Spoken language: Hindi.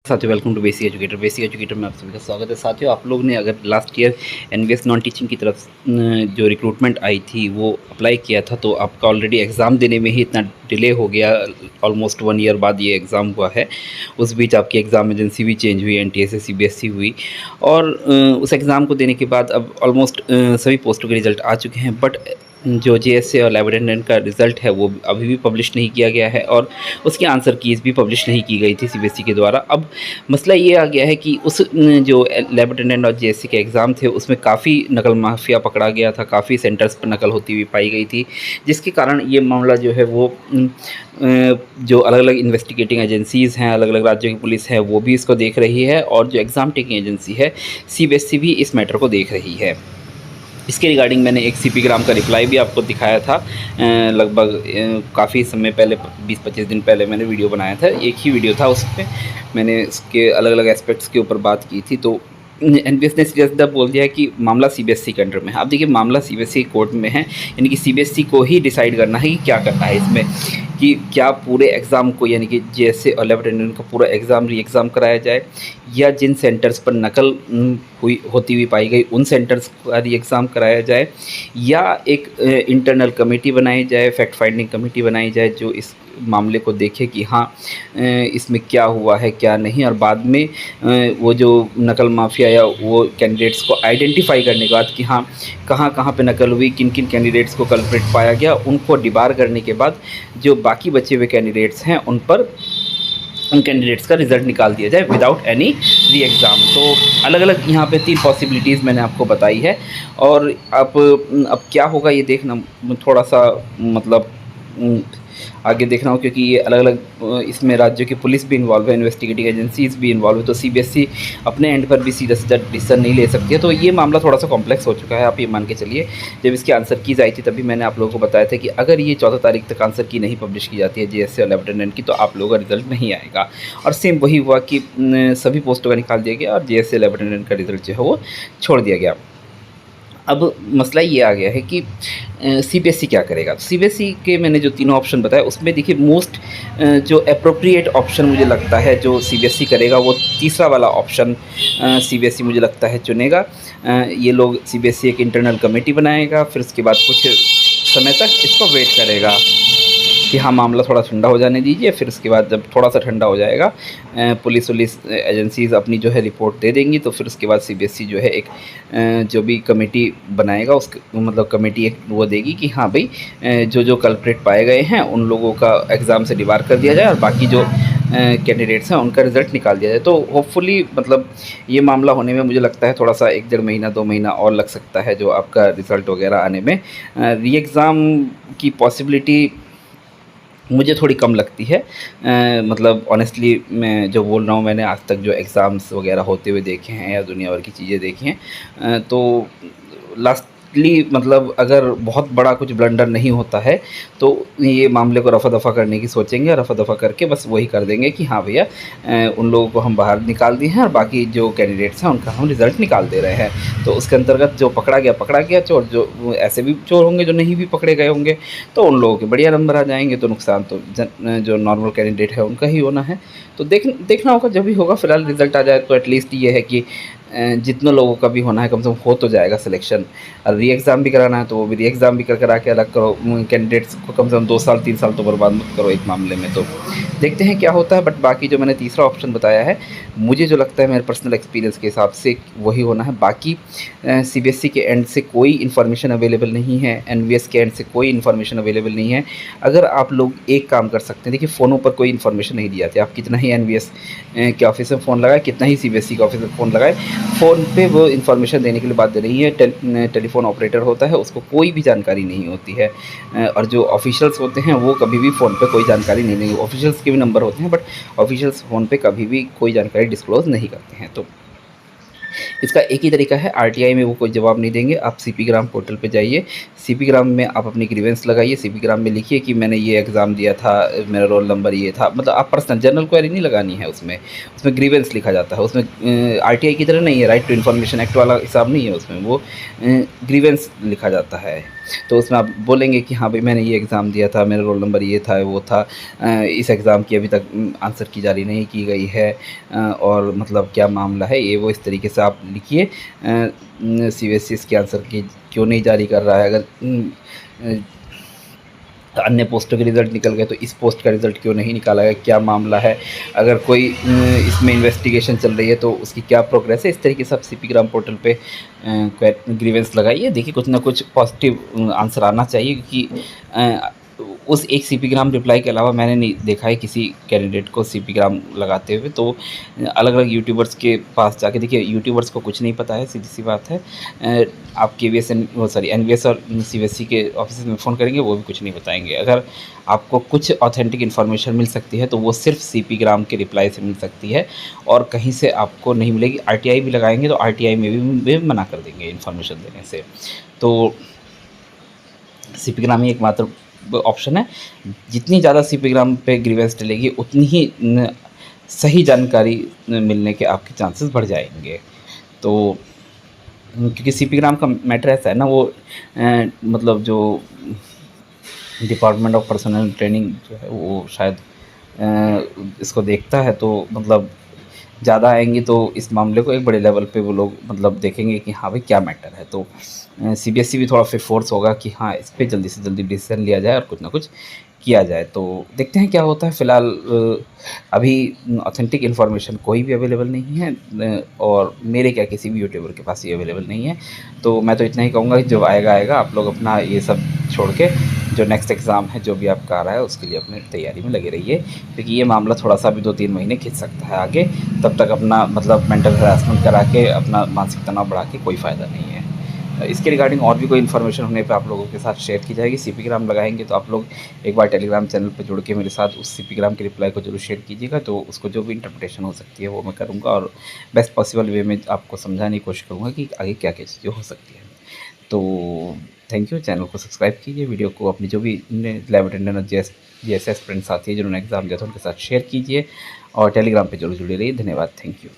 साथियों, वेलकम टू बेसिक एजुकेटर में आप सभी का स्वागत है। साथियों, आप लोग ने अगर last year NVS non teaching की तरफ जो रिक्रूटमेंट आई थी वो अप्लाई किया था, तो आपका ऑलरेडी एग्ज़ाम देने में ही इतना डिले हो गया। ऑलमोस्ट 1 ईयर बाद ये एग्ज़ाम हुआ है। उस बीच आपकी एग्ज़ाम एजेंसी भी चेंज हुई, एनटीए से सीबीएसई हुई, और उस एग्ज़ाम को देने के बाद अब ऑलमोस्ट सभी पोस्टों के रिज़ल्ट आ चुके हैं। बट जो जेएसए और लैब अटेंडेंट का रिज़ल्ट है वो अभी भी पब्लिश नहीं किया गया है, और उसकी आंसर कीज़ भी पब्लिश नहीं की गई थी सीबीएसई के द्वारा। अब मसला ये आ गया है कि उस जो लैब अटेंडेंट और जेएससी के एग्ज़ाम थे उसमें काफ़ी नकल माफिया पकड़ा गया था, काफ़ी सेंटर्स पर नकल होती हुई पाई गई थी, जिसके कारण ये मामला जो है वो जो अलग अलग इन्वेस्टिगेटिंग एजेंसीज़ हैं, अलग अलग राज्यों की पुलिस है, वो भी इसको देख रही है, और जो एग्ज़ाम टेकिंग एजेंसी है सीबीएसई भी इस मैटर को देख रही है। इसके रिगार्डिंग मैंने एक सीपी ग्राम का रिप्लाई भी आपको दिखाया था। लगभग काफ़ी समय पहले, 20-25 दिन पहले मैंने वीडियो बनाया था। एक ही वीडियो था, उसमें मैंने इसके अलग अलग एस्पेक्ट्स के ऊपर बात की थी। तो एनवीएस ने सीधा बोल दिया है कि मामला सीबीएसई के अंडर में है। अब देखिए, मामला सीबीएसई कोर्ट में है, यानी कि सीबीएसई को ही डिसाइड करना है कि क्या करना है इसमें, कि क्या पूरे एग्ज़ाम को, यानी कि जेएसए और लैब अटेंडेंट का पूरा एग्ज़ाम री एग्ज़ाम कराया जाए, या जिन सेंटर्स पर नकल होती हुई पाई गई उन सेंटर्स का री एग्ज़ाम कराया जाए, या एक इंटरनल कमेटी बनाई जाए, फैक्ट फाइंडिंग कमेटी बनाई जाए जो इस मामले को देखे कि हाँ इसमें क्या हुआ है क्या नहीं, और बाद में वो जो नकल माफिया या वो कैंडिडेट्स को आइडेंटिफाई करने के बाद कि हाँ कहाँ कहाँ पे नकल हुई, किन किन कैंडिडेट्स को कल्प्रिट पाया गया, उनको डिबार करने के बाद जो बाकी बचे हुए कैंडिडेट्स हैं उन कैंडिडेट्स का रिज़ल्ट निकाल दिया जाए विदाउट एनी री एग्ज़ाम। तो अलग अलग यहाँ पे 3 पॉसिबिलिटीज़ मैंने आपको बताई है, और अब क्या होगा ये देखना थोड़ा सा मतलब आगे देखना हो, क्योंकि ये अलग अलग इसमें राज्यों की पुलिस भी इन्वॉल्व है, इन्वेस्टिगेटिंग एजेंसीज़ भी इन्वॉल्व है, तो सीबीएसई अपने एंड पर भी सीधा सीधा डिसीजन नहीं ले सकती है। तो ये मामला थोड़ा सा कॉम्प्लेक्स हो चुका है, आप ये मान के चलिए। जब इसकी आंसर कीज़ आई थी तभी मैंने आप लोगों को बताया था कि अगर ये 14 तारीख तक आंसर की नहीं पब्लिश की जाती है जेएसए और लैब अटेंडेंट की, तो आप लोगों का रिजल्ट नहीं आएगा। और सेम वही हुआ कि सभी पोस्टों का निकाल दिया गया और जेएसए लैब अटेंडेंट का रिजल्ट जो है वो छोड़ दिया गया। अब मसला ये आ गया है कि सीबीएसई क्या करेगा। सीबीएसई के मैंने जो तीनों ऑप्शन बताया उसमें देखिए मोस्ट जो अप्रोप्रिएट ऑप्शन मुझे लगता है जो सीबीएसई करेगा वो तीसरा वाला ऑप्शन सीबीएसई मुझे लगता है चुनेगा। ये लोग सीबीएसई एक इंटरनल कमेटी बनाएगा, फिर उसके बाद कुछ समय तक इसको वेट करेगा कि हाँ मामला थोड़ा ठंडा हो जाने दीजिए, फिर उसके बाद जब थोड़ा सा ठंडा हो जाएगा पुलिस एजेंसीज़ अपनी जो है रिपोर्ट दे देंगी, तो फिर उसके बाद सीबीएसई जो है एक जो भी कमेटी बनाएगा उस मतलब कमेटी एक वो देगी कि हाँ भाई जो जो कल्प्रिट पाए गए हैं उन लोगों का एग्ज़ाम से डिबार कर दिया जाए, और बाकी जो कैंडिडेट्स हैं उनका रिज़ल्ट निकाल दिया जाए। तो होपफुली मतलब ये मामला होने में मुझे लगता है थोड़ा सा 1-1.5 महीना 2 महीना और लग सकता है जो आपका रिज़ल्ट वगैरह आने में। री एग्ज़ाम की पॉसिबिलिटी मुझे थोड़ी कम लगती है। मतलब ऑनेस्टली मैं जो बोल रहा हूँ, मैंने आज तक जो एग्ज़ाम्स वगैरह होते हुए देखे हैं या दुनिया भर की चीज़ें देखी हैं, तो लास्टली मतलब अगर बहुत बड़ा कुछ ब्लंडर नहीं होता है तो ये मामले को रफ़ा दफ़ा करने की सोचेंगे, रफ़ा दफ़ा करके बस वही कर देंगे कि हाँ भैया उन लोगों को हम बाहर निकाल दिए हैं और बाकी जो कैंडिडेट्स हैं उनका हम रिज़ल्ट निकाल दे रहे हैं। तो उसके अंतर्गत जो पकड़ा गया चोर, जो ऐसे भी चोर होंगे जो नहीं भी पकड़े गए होंगे तो उन लोगों के बढ़िया नंबर आ जाएंगे, तो नुकसान तो जो नॉर्मल कैंडिडेट है उनका ही होना है। तो देखना होगा जब भी होगा। फ़िलहाल रिज़ल्ट आ जाए तो एटलीस्ट ये है कि जितने लोगों का भी होना है कम से कम हो तो जाएगा सिलेक्शन। और री एग्ज़ाम भी कराना है तो वो भी री एग्ज़ाम भी करा के अलग करो। कैंडिडेट्स को कम से कम 2 साल 3 साल तो बर्बाद मत करो एक मामले में। तो देखते हैं क्या होता है। बट बाकी जो मैंने तीसरा ऑप्शन बताया है, मुझे जो लगता है मेरे पर्सनल एक्सपीरियंस के हिसाब से वही होना है। बाकी सीबीएसई के एंड से कोई इन्फॉर्मेशन अवेलेबल नहीं है, एनवीएस के एंड से कोई इन्फॉर्मेशन अवेलेबल नहीं है। अगर आप लोग एक काम कर सकते हैं, देखिए फ़ोनों पर कोई इन्फॉर्मेशन नहीं दी जाती। आप कितना ही एनवीएस के ऑफिस में फ़ोन लगाए, कितना ही सीबीएसई के ऑफिस में फ़ोन लगाए, फ़ोन पे वो इन्फॉर्मेशन देने के लिए बाध्य नहीं है। टेलीफोन ऑपरेटर होता है, उसको कोई भी जानकारी नहीं होती है। और जो ऑफिशियल्स होते हैं वो कभी भी फ़ोन पे कोई जानकारी नहीं देंगे। ऑफिशियल्स के भी नंबर होते हैं बट ऑफिशियल्स फ़ोन पे कभी भी कोई जानकारी डिस्क्लोज़ नहीं करते हैं। तो इसका एक ही तरीका है, आरटीआई में वो कोई जवाब नहीं देंगे। आप सीपी ग्राम पोर्टल पे जाइए, सीपी ग्राम में आप अपनी ग्रीवेंस लगाइए, सीपी ग्राम में लिखिए कि मैंने ये एग्ज़ाम दिया था, मेरा रोल नंबर ये था। मतलब आप पर्सनल जनरल क्वेरी नहीं लगानी है उसमें ग्रीवेंस लिखा जाता है। उसमें आरटीआई की तरह नहीं है, राइट टू इन्फॉर्मेशन एक्ट वाला हिसाब नहीं है उसमें, वो ग्रीवेंस लिखा जाता है। तो उसमें आप बोलेंगे कि हाँ भाई मैंने ये एग्ज़ाम दिया था, मेरा रोल नंबर ये था, वो था, इस एग्ज़ाम की अभी तक आंसर की जारी नहीं की गई है, और मतलब क्या मामला है ये वो, इस तरीके से आप लिखिए। सीबीएसई इसके आंसर की क्यों नहीं जारी कर रहा है, अगर अन्य पोस्टों के रिज़ल्ट निकल गए तो इस पोस्ट का रिज़ल्ट क्यों नहीं निकाला गया, क्या मामला है, अगर कोई इसमें इन्वेस्टिगेशन चल रही है तो उसकी क्या प्रोग्रेस है। इस तरीके से आप सीपी ग्राम पोर्टल पे ग्रीवेंस लगाइए। देखिए कुछ ना कुछ पॉजिटिव आंसर आना चाहिए, क्योंकि उस एक सीपी ग्राम रिप्लाई के अलावा मैंने नहीं देखा है किसी कैंडिडेट को सीपी ग्राम लगाते हुए। तो अलग अलग यूट्यूबर्स के पास जाके देखिए, यूट्यूबर्स को कुछ नहीं पता है, सीधी सी बात है। आप केवीएस वो सॉरी एनवीएस और सीबीएसई के ऑफिस में फ़ोन करेंगे, वो भी कुछ नहीं बताएंगे। अगर आपको कुछ ऑथेंटिक इन्फॉर्मेशन मिल सकती है तो वो सिर्फ सीपी ग्राम के रिप्लाई से मिल सकती है, और कहीं से आपको नहीं मिलेगी। आरटीआई भी लगाएंगे तो आरटीआई में भी मना कर देंगे इन्फॉर्मेशन देने से। तो सीपी ग्राम ही एकमात्र ऑप्शन है। जितनी ज़्यादा सीपी ग्राम पे ग्रीवेंस डलेगी उतनी ही सही जानकारी मिलने के आपके चांसेस बढ़ जाएंगे। तो क्योंकि सीपी ग्राम का मैटर ऐसा है ना, वो मतलब जो डिपार्टमेंट ऑफ पर्सनल ट्रेनिंग जो है वो शायद इसको देखता है, तो मतलब ज़्यादा आएंगी तो इस मामले को एक बड़े लेवल पे वो लोग मतलब देखेंगे कि हाँ भाई क्या मैटर है। तो सीबीएसई भी थोड़ा फिर फोर्स होगा कि हाँ इस पर जल्दी से जल्दी डिसीजन लिया जाए और कुछ ना कुछ किया जाए। तो देखते हैं क्या होता है। फ़िलहाल अभी ऑथेंटिक इन्फॉर्मेशन कोई भी अवेलेबल नहीं है, और मेरे क्या किसी भी यूट्यूबर के पास ये अवेलेबल नहीं है। तो मैं तो इतना ही कहूँगा कि जब आएगा आएगा, आप लोग अपना ये सब छोड़ के जो नेक्स्ट एग्ज़ाम है जो भी आपका आ रहा है उसके लिए अपने तैयारी में लगे रहिए, क्योंकि ये मामला थोड़ा सा अभी 2-3 महीने खिंच सकता है आगे। तब तक अपना मतलब मेंटल हरासमेंट करा के अपना मानसिक तनाव बढ़ा के कोई फ़ायदा नहीं है। इसके रिगार्डिंग और भी कोई इन्फॉर्मेशन होने पे आप लोगों के साथ शेयर की जाएगी। सीपी ग्राम लगाएंगे तो आप लोग एक बार टेलीग्राम चैनल पर जुड़ के मेरे साथ उस सीपी ग्राम के रिप्लाई को जरूर शेयर कीजिएगा, तो उसको जो भी इंटरप्रिटेशन हो सकती है वो मैं करूँगा, और बेस्ट पॉसिबल वे में आपको समझाने की कोशिश करूँगा कि आगे क्या क्या चीज़ें हो सकती हैं। तो थैंक यू। चैनल को सब्सक्राइब कीजिए, वीडियो को अपनी जो भी लैब अटेंडेंट और जीएसएस फ्रेंड साथी है जिन्होंने एग्ज़ाम दिया था उनके साथ शेयर कीजिए, और टेलीग्राम पे जरूर जुड़े रहिए। धन्यवाद, थैंक यू।